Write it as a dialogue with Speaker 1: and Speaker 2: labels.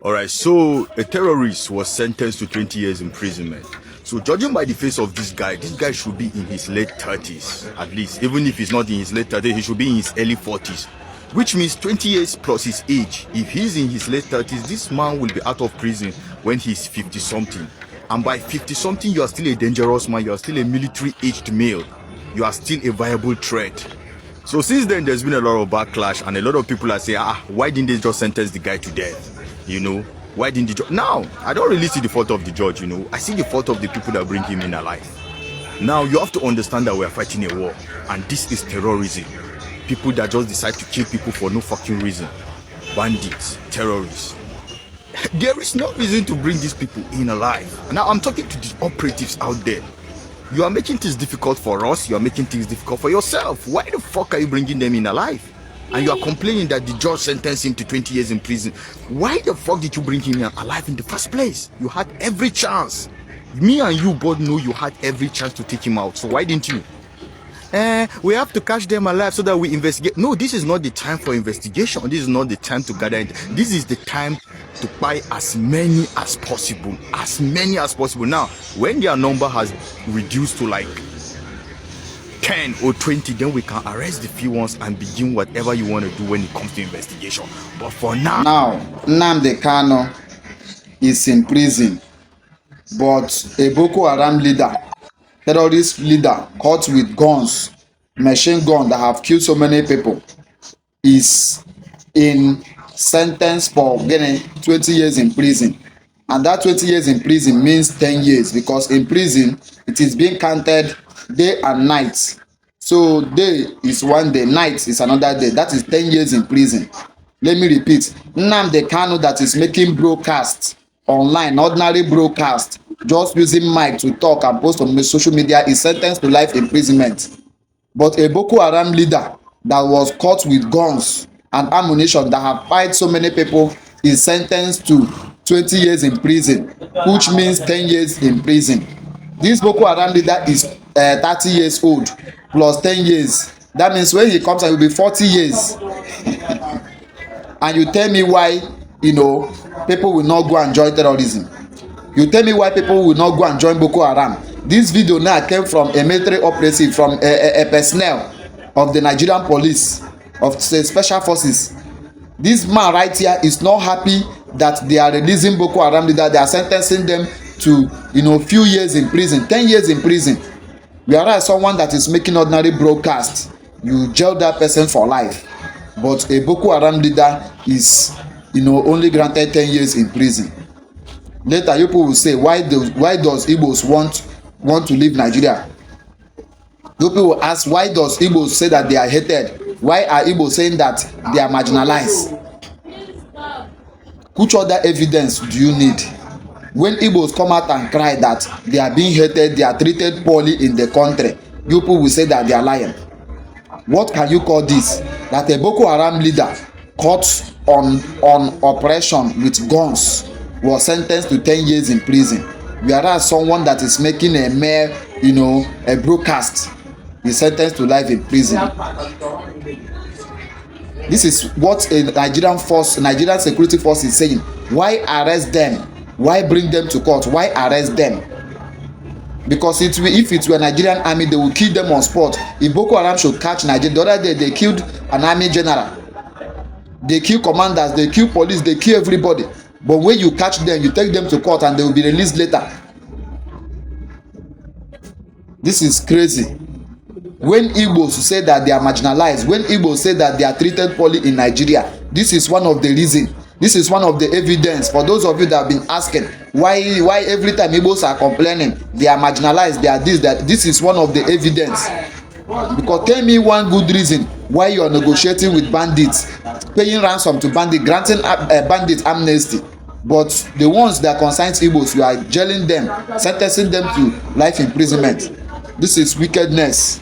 Speaker 1: All right, so a terrorist was sentenced to 20 years imprisonment. So judging by the face of this guy should be in his late 30s, at least. Even if he's not in his late 30s, he should be in his early 40s. Which means 20 years plus his age. If he's in his late 30s, this man will be out of prison when he's 50-something. And by 50-something, you are still a dangerous man. You are still a military-aged male. You are still a viable threat. So since then, there's been a lot of backlash, and a lot of people are saying, why didn't they just sentence the guy to death? You know, why didn't the judge? Now, I don't really see the fault of the judge, I see the fault of the people that bring him in alive. Now, you have to understand that we are fighting a war, and this is terrorism. People that just decide to kill people for no fucking reason. Bandits, terrorists. There is no reason to bring these people in alive. Now, I'm talking to the operatives out there. You are making things difficult for us. You are making things difficult for yourself. Why the fuck are you bringing them in alive? And you are complaining that the judge sentenced him to 20 years in prison. Why the fuck did you bring him alive in the first place? You had every chance. Me and you both know you had every chance to take him out. So why didn't you? We have to catch them alive so that we investigate. No, this is not the time for investigation. This is not the time to gather. This is the time to buy as many as possible. As many as possible. Now, when their number has reduced to like 10 or 20, then we can arrest the few ones and begin whatever you want to do when it comes to investigation. But for now,
Speaker 2: Nnamdi KANU is in prison, but a Boko Haram leader, terrorist leader caught with guns, machine gun that have killed so many people, is in sentence for getting 20 years in prison. And that 20 years in prison means 10 years, because in prison it is being counted day and night. So day is one day, night is another day. That is 10 years in prison. Let me repeat, Nnamdi KANU that is making broadcast online, ordinary broadcast, just using mic to talk and post on social media, is sentenced to life imprisonment. But a Boko Haram leader that was caught with guns and ammunition that have fired so many people is sentenced to 20 years in prison, which means 10 years in prison. This Boko Haram leader is 30 years old plus 10 years. That means when he comes out, he will be 40 years. And you tell me why, people will not go and join terrorism. You tell me why people will not go and join Boko Haram. This video now came from a military operative, from a personnel of the Nigerian police, of the special forces. This man right here is not happy that they are releasing Boko Haram leader. They are sentencing them to few years in prison, 10 years in prison. Whereas someone that is making ordinary broadcast, you jail that person for life. But a Boko Haram leader is only granted 10 years in prison. Later people will say, why does Igbos want to leave Nigeria? People will ask, why does Igbos say that they are hated? Why are Igbos saying that they are marginalized? Which other evidence do you need? When Igbos come out and cry that they are being hated, they are treated poorly in the country, people will say that they are lying. What can you call this? That a Boko Haram leader caught on operation with guns was sentenced to 10 years in prison, whereas someone that is making a mere a broadcast is sentenced to life in prison. This is what a Nigerian security force is saying. Why arrest them? Why bring them to court? Why arrest them? Because if it were Nigerian army, they will kill them on spot. If Boko Haram should catch Nigeria, the other day they killed an army general, they kill commanders, they kill police, they kill everybody. But when you catch them, you take them to court and they will be released later. This is crazy. When Igbos say that they are marginalized, when Igbos say that they are treated poorly in Nigeria, this is one of the reasons. This is one of the evidence. For those of you that have been asking why every time Igbos are complaining they are marginalized, they are this, that, this is one of the evidence. Because tell me one good reason why you are negotiating with bandits, paying ransom to bandits, granting bandit amnesty, but the ones that concern Igbos, you are jailing them, sentencing them to life imprisonment. This is wickedness.